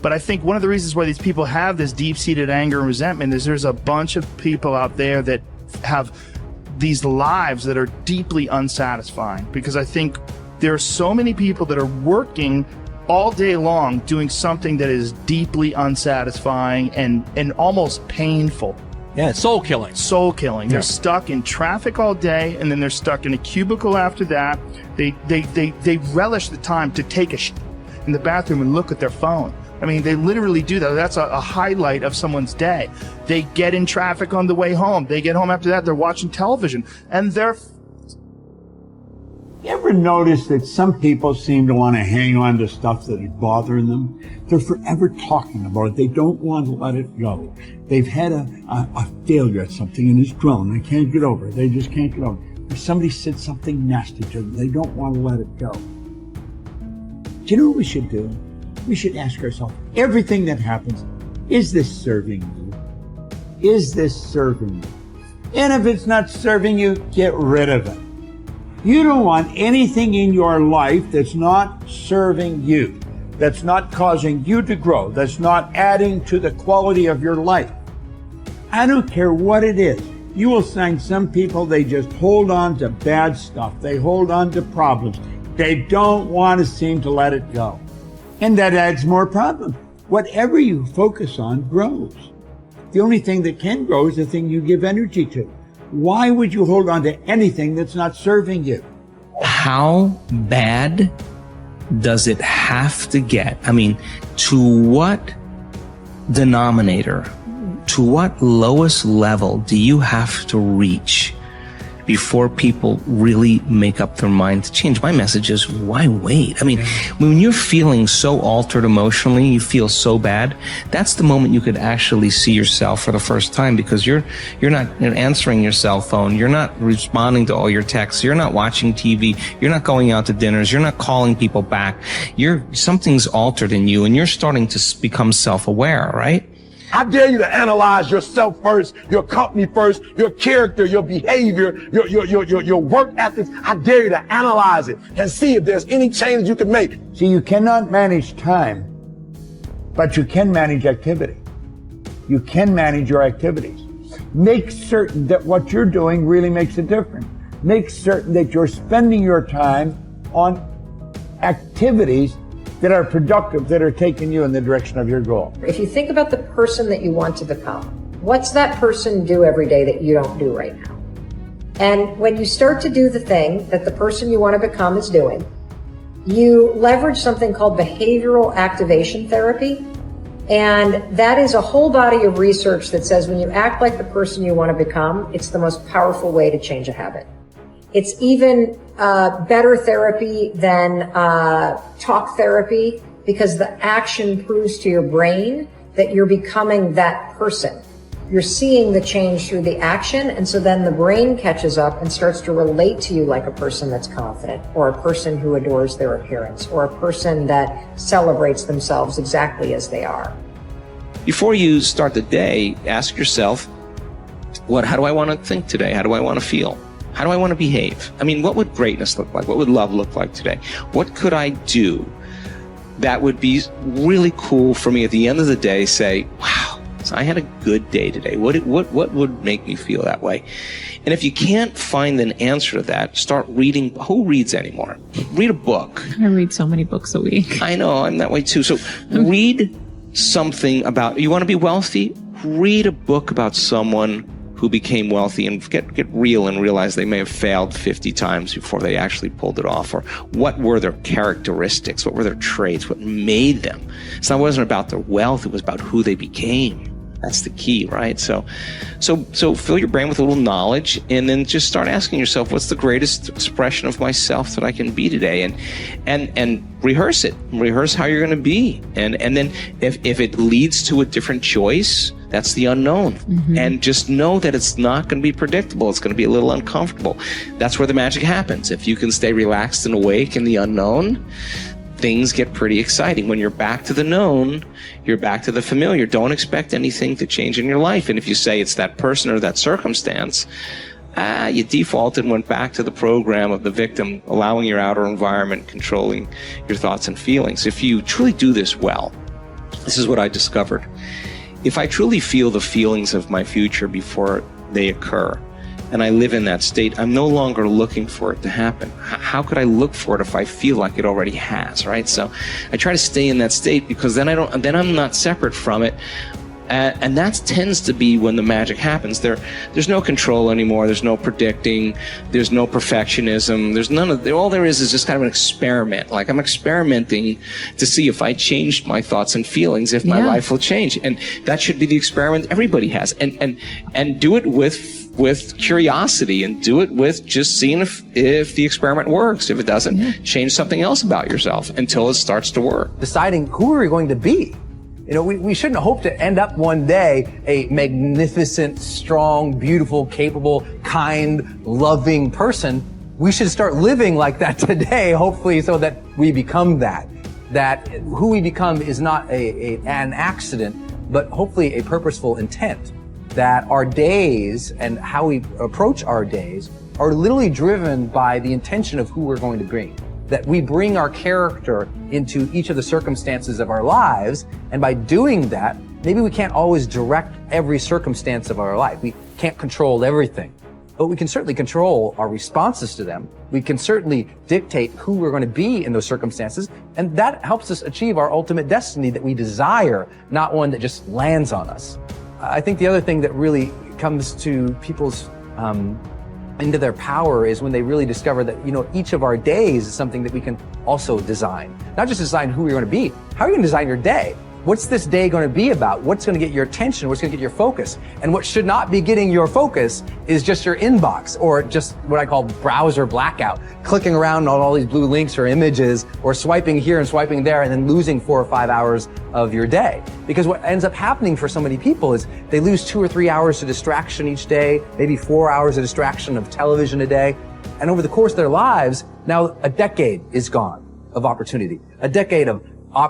But I think one of the reasons why these people have this deep-seated anger and resentment is there's a bunch of people out there that have these lives that are deeply unsatisfying, because I think there are so many people that are working all day long doing something that is deeply unsatisfying and almost painful. Yeah, soul killing. Soul killing. Yeah. They're stuck in traffic all day, and then they're stuck in a cubicle after that. They relish the time to take a in the bathroom and look at their phone. I mean, they literally do that. That's a highlight of someone's day. They get in traffic on the way home. They get home after that, they're watching television, and they're... You ever notice that some people seem to want to hang on to stuff that is bothering them? They're forever talking about it. They don't want to let it go. They've had a failure at something and it's grown. They can't get over it. They just can't get over it. If somebody said something nasty to them, they don't want to let it go. Do you know what we should do? We should ask ourselves, everything that happens, is this serving you? Is this serving you? And if it's not serving you, get rid of it. You don't want anything in your life that's not serving you, that's not causing you to grow, that's not adding to the quality of your life. I don't care what it is. You will find some people, they just hold on to bad stuff. They hold on to problems. They don't want to seem to let it go. And that adds more problems. Whatever you focus on grows. The only thing that can grow is the thing you give energy to. Why would you hold on to anything that's not serving you? How bad does it have to get? I mean, to what denominator, to what lowest level do you have to reach before people really make up their mind to change? My message is, why wait? I mean, when you're feeling so altered emotionally, you feel so bad, that's the moment you could actually see yourself for the first time, because you're not answering your cell phone, you're not responding to all your texts, you're not watching TV, you're not going out to dinners, you're not calling people back. Something's altered in you and you're starting to become self-aware, right? I dare you to analyze yourself first, your company first, your character, your behavior, your work ethics. I dare you to analyze it and see if there's any change you can make. See, you cannot manage time, but you can manage activity. You can manage your activities. Make certain that what you're doing really makes a difference. Make certain that you're spending your time on activities that are productive, that are taking you in the direction of your goal. If you think about the person that you want to become, what's that person do every day that you don't do right now? And when you start to do the thing that the person you want to become is doing, you leverage something called behavioral activation therapy. And that is a whole body of research that says when you act like the person you want to become, it's the most powerful way to change a habit. It's even better therapy than talk therapy, because the action proves to your brain that you're becoming that person. You're seeing the change through the action, and so then the brain catches up and starts to relate to you like a person that's confident, or a person who adores their appearance, or a person that celebrates themselves exactly as they are. Before you start the day, ask yourself, how do I want to think today? How do I want to feel? How do I want to behave? I mean, what would greatness look like? What would love look like today? What could I do that would be really cool for me at the end of the day? Say, wow, so I had a good day today. What would make me feel that way? And if you can't find an answer to that, start reading. Who reads anymore? Read a book. I read so many books a week. I know, I'm that way too. So read something about, you want to be wealthy? Read a book about someone who became wealthy, and get real and realize they may have failed 50 times before they actually pulled it off. Or what were their characteristics? What were their traits? What made them? So it wasn't about their wealth, it was about who they became. That's the key, right? So fill your brain with a little knowledge, and then just start asking yourself, what's the greatest expression of myself that I can be today? And rehearse it. Rehearse how you're going to be. And then if it leads to a different choice, that's the unknown. Mm-hmm. And just know that it's not going to be predictable. It's going to be a little uncomfortable. That's where the magic happens. If you can stay relaxed and awake in the unknown, things get pretty exciting. When you're back to the known, you're back to the familiar. Don't expect anything to change in your life. And if you say it's that person or that circumstance, you defaulted and went back to the program of the victim, allowing your outer environment controlling your thoughts and feelings. If you truly do this well, This is what I discovered. If I truly feel the feelings of my future before they occur, and I live in that state, I'm no longer looking for it to happen. How could I look for it if I feel like it already has, right? So I try to stay in that state, because then I'm not separate from it. And that tends to be when the magic happens. There's no control anymore. There's no predicting. There's no perfectionism. There's none of all there is just kind of an experiment. Like, I'm experimenting to see if I changed my thoughts and feelings, if my life will change. And that should be the experiment everybody has. And do it with curiosity, and do it with just seeing if the experiment works. If it doesn't, change something else about yourself until it starts to work. Deciding who are we going to be. You know, we shouldn't hope to end up one day a magnificent, strong, beautiful, capable, kind, loving person. We should start living like that today, hopefully, so that we become that. That who we become is not an accident, but hopefully a purposeful intent. That our days and how we approach our days are literally driven by the intention of who we're going to be. That we bring our character into each of the circumstances of our lives, and by doing that, maybe we can't always direct every circumstance of our life. We can't control everything, but we can certainly control our responses to them. We can certainly dictate who we're going to be in those circumstances, and that helps us achieve our ultimate destiny that we desire, not one that just lands on us. I think the other thing that really comes to people's into their power is when they really discover that, you know, each of our days is something that we can also design. Not just design who we're going to be. How are you going to design your day? What's this day going to be about? What's going to get your attention? What's going to get your focus? And what should not be getting your focus is just your inbox, or just what I call browser blackout, clicking around on all these blue links or images, or swiping here and swiping there, and then losing 4 or 5 hours of your day. Because what ends up happening for so many people is they lose 2 or 3 hours to distraction each day, maybe 4 hours of distraction of television a day. And over the course of their lives, now a decade is gone of opportunity, a decade of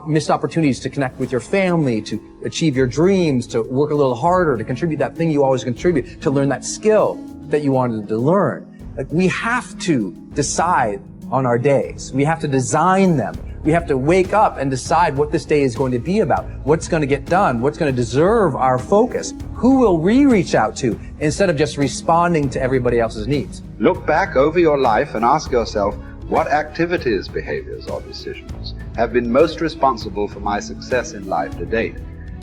missed opportunities to connect with your family, to achieve your dreams, to work a little harder, to contribute that thing you always contribute, to learn that skill that you wanted to learn. Like, we have to decide on our days. We have to design them. We have to wake up and decide what this day is going to be about, what's going to get done, what's going to deserve our focus, who will we reach out to, instead of just responding to everybody else's needs. Look back over your life and ask yourself, what activities, behaviors, or decisions have been most responsible for my success in life to date?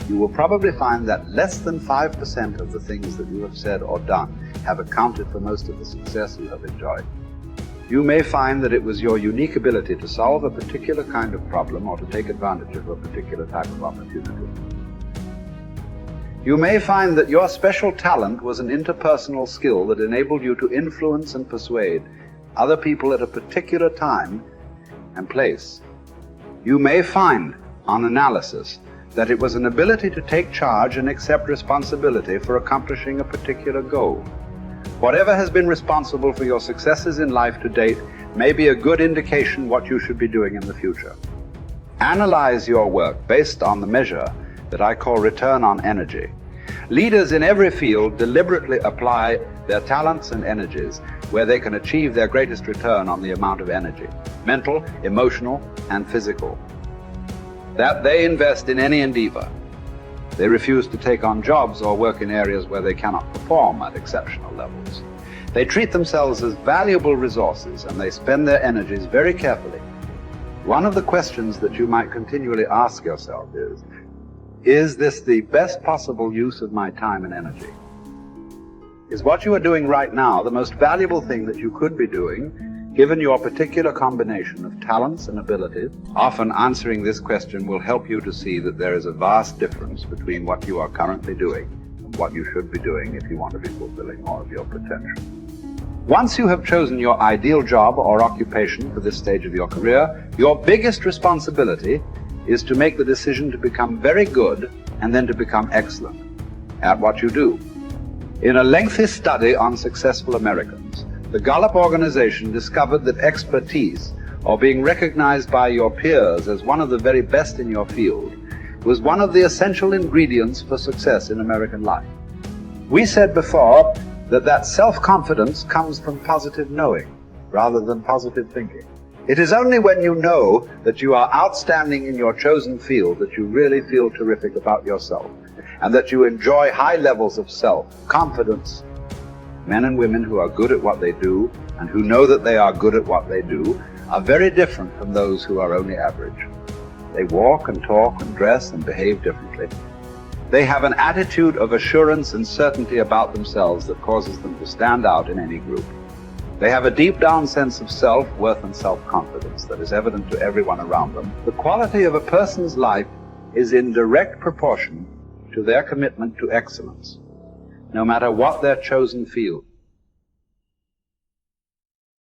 You will probably find that less than 5% of the things that you have said or done have accounted for most of the success you have enjoyed. You may find that it was your unique ability to solve a particular kind of problem or to take advantage of a particular type of opportunity. You may find that your special talent was an interpersonal skill that enabled you to influence and persuade other people at a particular time and place. You may find, on analysis, that it was an ability to take charge and accept responsibility for accomplishing a particular goal. Whatever has been responsible for your successes in life to date may be a good indication what you should be doing in the future. Analyze your work based on the measure that I call return on energy. Leaders in every field deliberately apply their talents and energies where they can achieve their greatest return on the amount of energy, mental, emotional, and physical, that they invest in any endeavor. They refuse to take on jobs or work in areas where they cannot perform at exceptional levels. They treat themselves as valuable resources, and they spend their energies very carefully. One of the questions that you might continually ask yourself is this the best possible use of my time and energy? Is what you are doing right now the most valuable thing that you could be doing, given your particular combination of talents and abilities? Often answering this question will help you to see that there is a vast difference between what you are currently doing and what you should be doing if you want to be fulfilling more of your potential. Once you have chosen your ideal job or occupation for this stage of your career, your biggest responsibility is to make the decision to become very good and then to become excellent at what you do. In a lengthy study on successful Americans, the Gallup organization discovered that expertise, or being recognized by your peers as one of the very best in your field, was one of the essential ingredients for success in American life. We said before that self-confidence comes from positive knowing rather than positive thinking. It is only when you know that you are outstanding in your chosen field that you really feel terrific about yourself, and that you enjoy high levels of self-confidence. Men and women who are good at what they do and who know that they are good at what they do are very different from those who are only average. They walk and talk and dress and behave differently. They have an attitude of assurance and certainty about themselves that causes them to stand out in any group. They have a deep down sense of self-worth and self-confidence that is evident to everyone around them. The quality of a person's life is in direct proportion to their commitment to excellence, no matter what their chosen field.